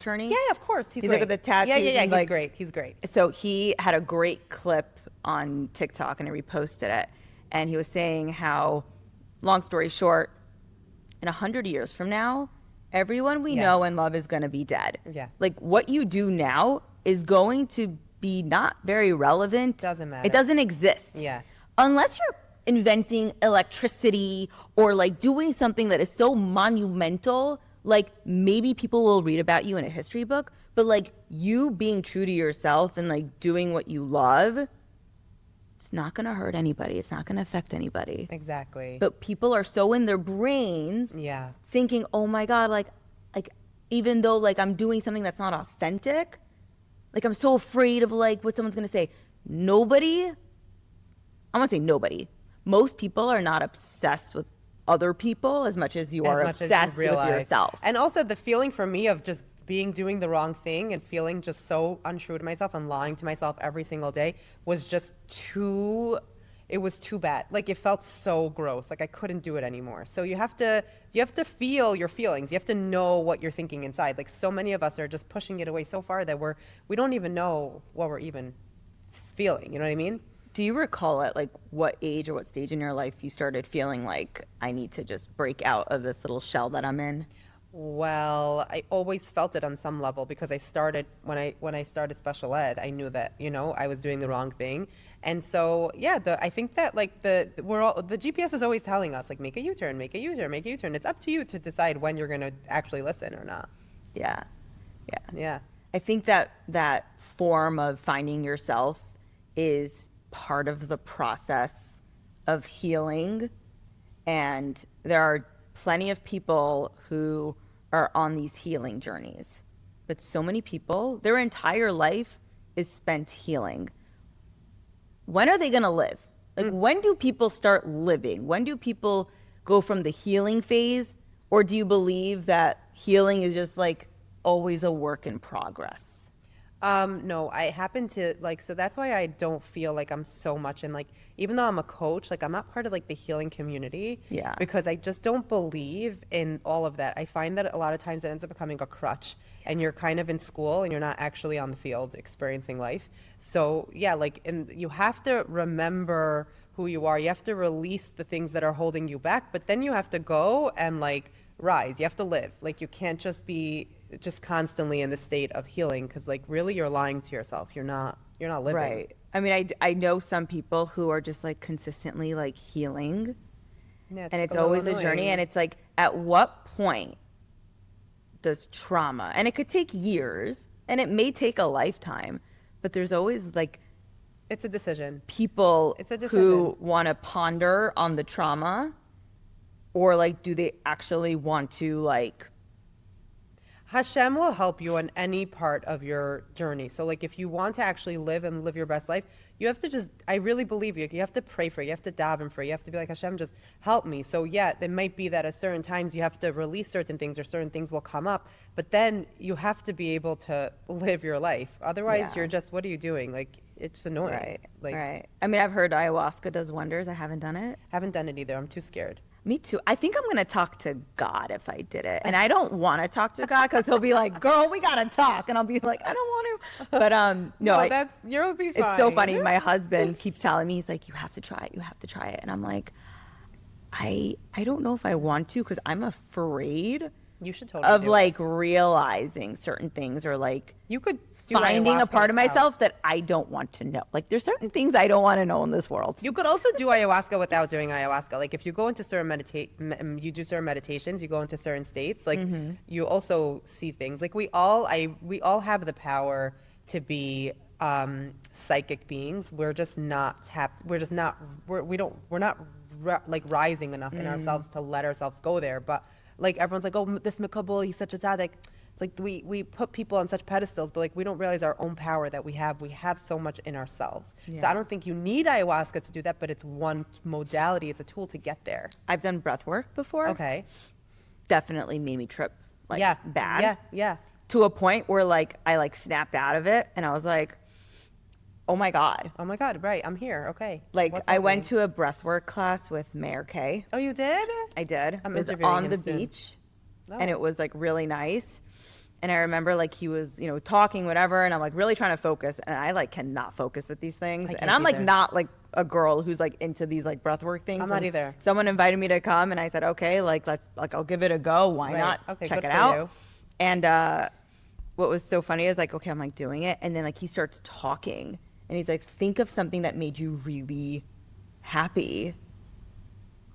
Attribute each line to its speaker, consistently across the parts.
Speaker 1: journey?
Speaker 2: Yeah, of course. He's
Speaker 1: He's
Speaker 2: great.
Speaker 1: like with the tattoos.
Speaker 2: Yeah.
Speaker 1: And,
Speaker 2: He's great. He's great.
Speaker 1: So he had a great clip on TikTok and I reposted it. And he was saying how, long story short, in 100 years from now, everyone we know and love is going to be dead.
Speaker 2: Yeah.
Speaker 1: Like what you do now is going to be not very relevant.
Speaker 2: Doesn't matter.
Speaker 1: It doesn't exist.
Speaker 2: Yeah.
Speaker 1: Unless you're inventing electricity or like doing something that is so monumental, like maybe people will read about you in a history book, but like you being true to yourself and like doing what you love, it's not going to hurt anybody. It's not going to affect anybody.
Speaker 2: Exactly.
Speaker 1: But people are so in their brains thinking, oh my God, like even though like I'm doing something that's not authentic, like I'm so afraid of like what someone's going to say. Nobody, I won't say nobody. Most people are not obsessed with other people as much as you are obsessed with yourself.
Speaker 2: And also the feeling for me of just doing the wrong thing and feeling just so untrue to myself and lying to myself every single day was just it was too bad. Like it felt so gross. Like I couldn't do it anymore. So you have to feel your feelings. You have to know what you're thinking inside. Like so many of us are just pushing it away so far that we don't even know what we're even feeling. You know what I mean?
Speaker 1: Do you recall at like what age or what stage in your life you started feeling like I need to just break out of this little shell that I'm in?
Speaker 2: Well, I always felt it on some level because I started when I started special ed, I knew that, I was doing the wrong thing. And so, I think that like the GPS is always telling us like make a U-turn, make a U-turn, make a U-turn. It's up to you to decide when you're going to actually listen or not.
Speaker 1: Yeah.
Speaker 2: Yeah.
Speaker 1: I think that form of finding yourself is part of the process of healing, and there are plenty of people who are on these healing journeys, but so many people, their entire life is spent healing. When are they going to live? Like when do people start living? When do people go from the healing phase, or do you believe that healing is just like always a work in progress?
Speaker 2: No, I happen to so that's why I don't feel like I'm so much in even though I'm a coach, I'm not part of the healing community.
Speaker 1: Yeah.
Speaker 2: Because I just don't believe in all of that. I find that a lot of times it ends up becoming a crutch and you're kind of in school and you're not actually on the field experiencing life. So and you have to remember who you are. You have to release the things that are holding you back, but then you have to go and rise. You have to live. You can't just be constantly in the state of healing because really you're lying to yourself. You're not living.
Speaker 1: Right. I mean, I know some people who are just healing,
Speaker 2: Yeah,
Speaker 1: and it's always a journey. And it's at what point does trauma, and it could take years and it may take a lifetime, but there's always
Speaker 2: it's a decision.
Speaker 1: People who want to ponder on the trauma, or do they actually want to
Speaker 2: Hashem will help you on any part of your journey. So if you want to actually live your best life, you have to I really believe you have to pray for it. You have to daven for it. You have to be like, Hashem, just help me. So it might be that at certain times you have to release certain things or certain things will come up, but then you have to be able to live your life. Otherwise you're just, what are you doing? It's annoying.
Speaker 1: Right. I mean, I've heard ayahuasca does wonders. I haven't done it.
Speaker 2: Haven't done it either. I'm too scared.
Speaker 1: Me too. I think I'm going to talk to God if I did it. And I don't want to talk to God because he'll be like, girl, we got to talk. And I'll be like, I don't want to. But no,
Speaker 2: you'll be fine.
Speaker 1: It's so funny. My husband keeps telling me, he's like, you have to try it. You have to try it. And I'm like, I don't know if I want to because I'm afraid
Speaker 2: you should totally
Speaker 1: of realizing certain things or
Speaker 2: you could
Speaker 1: finding a part of myself that I don't want to know. There's certain things I don't want to know in this world.
Speaker 2: You could also do ayahuasca without doing ayahuasca. If you go into certain you do certain meditations, you go into certain states, you also see things. We all have the power to be psychic beings. We're just not rising enough in ourselves to let ourselves go there. But everyone's like, oh, this Makabul, he's such a tzaddik. It's we put people on such pedestals, but we don't realize our own power that we have. We have so much in ourselves. Yeah. So I don't think you need ayahuasca to do that, but it's one modality. It's a tool to get there.
Speaker 1: I've done breath work before.
Speaker 2: Okay.
Speaker 1: Definitely made me trip bad.
Speaker 2: Yeah.
Speaker 1: To a point where I snapped out of it and I was like, oh my God.
Speaker 2: Oh my God, right. I'm here. Okay.
Speaker 1: I went to a breathwork class with Mayor Kay.
Speaker 2: Oh, you did?
Speaker 1: I did.
Speaker 2: I'm
Speaker 1: it was
Speaker 2: interviewing
Speaker 1: on
Speaker 2: him
Speaker 1: the
Speaker 2: soon.
Speaker 1: beach. And it was really nice. And I remember like he was, you know, talking, whatever, and I'm like really trying to focus, and I like cannot focus with these things.
Speaker 2: I
Speaker 1: And
Speaker 2: can't
Speaker 1: I'm like
Speaker 2: either.
Speaker 1: not like a girl who's like into these like breathwork things.
Speaker 2: I'm not
Speaker 1: And
Speaker 2: either.
Speaker 1: someone invited me to come, and I said, okay, like let's like I'll give it a go. Why
Speaker 2: Right.
Speaker 1: not
Speaker 2: Okay,
Speaker 1: check
Speaker 2: good
Speaker 1: it
Speaker 2: for
Speaker 1: out?
Speaker 2: you.
Speaker 1: And what was so funny is like, okay, I'm like doing it, and then like he starts talking, and he's like, think of something that made you really happy.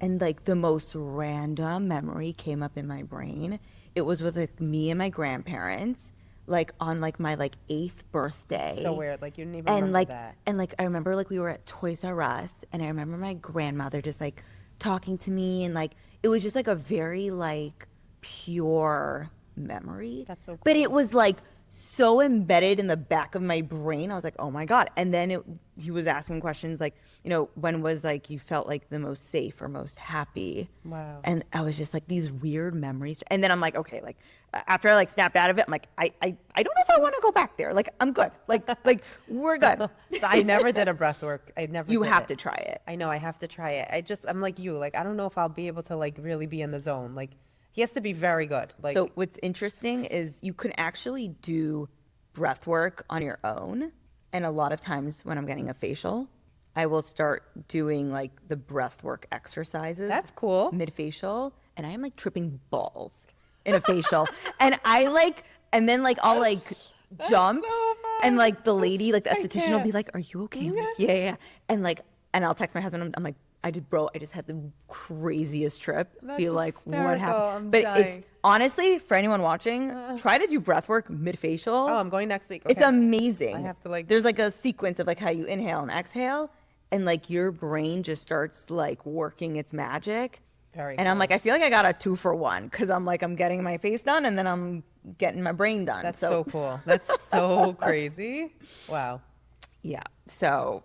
Speaker 1: And like the most random memory came up in my brain. It was with like me and my grandparents, like on like my like 8th birthday.
Speaker 2: So weird. Like you didn't even
Speaker 1: And
Speaker 2: remember
Speaker 1: like
Speaker 2: that.
Speaker 1: and like I remember like we were at Toys R Us, and I remember my grandmother just like talking to me, and like it was just like a very like pure memory.
Speaker 2: That's so
Speaker 1: But
Speaker 2: cool.
Speaker 1: it was like so embedded in the back of my brain. I was like, oh my God. And then he was asking questions like, you know, when was like you felt like the most safe or most happy?
Speaker 2: Wow.
Speaker 1: And I was just like these weird memories. And then I'm like, okay, like after I like snapped out of it, I'm like, I don't know if I want to go back there. Like I'm good. Like we're good.
Speaker 2: So I never did a breath work. I never
Speaker 1: You
Speaker 2: did
Speaker 1: have
Speaker 2: it.
Speaker 1: to try it.
Speaker 2: I know I have to try it. I'm like you. Like I don't know if I'll be able to like really be in the zone. Like he has to be very good. Like
Speaker 1: So what's interesting is you can actually do breath work on your own. And a lot of times when I'm getting a facial, I will start doing like the breath work exercises.
Speaker 2: That's cool.
Speaker 1: Mid facial. And I am like tripping balls in a facial. And I like, and then like I'll like jump.
Speaker 2: so fun.
Speaker 1: And like the lady, like the
Speaker 2: I
Speaker 1: esthetician will be
Speaker 2: can't.
Speaker 1: like, are you okay? I'm like,
Speaker 2: Yes.
Speaker 1: yeah. And like, and I'll text my husband. I'm like, I just had the craziest trip.
Speaker 2: That's
Speaker 1: Be like, what
Speaker 2: hysterical.
Speaker 1: happened?
Speaker 2: I'm
Speaker 1: But
Speaker 2: dying.
Speaker 1: it's honestly, for anyone watching, try to do breath work mid facial.
Speaker 2: Oh, I'm going next week.
Speaker 1: It's
Speaker 2: Okay.
Speaker 1: amazing.
Speaker 2: I have to, like-
Speaker 1: there's like a sequence of like how you inhale and exhale, and like your brain just starts like working its magic.
Speaker 2: Very
Speaker 1: And I'm
Speaker 2: cool.
Speaker 1: like, I feel like I got a 2-for-1 because I'm like, I'm getting my face done and then I'm getting my brain done.
Speaker 2: That's so cool. That's so crazy. Wow.
Speaker 1: Yeah. So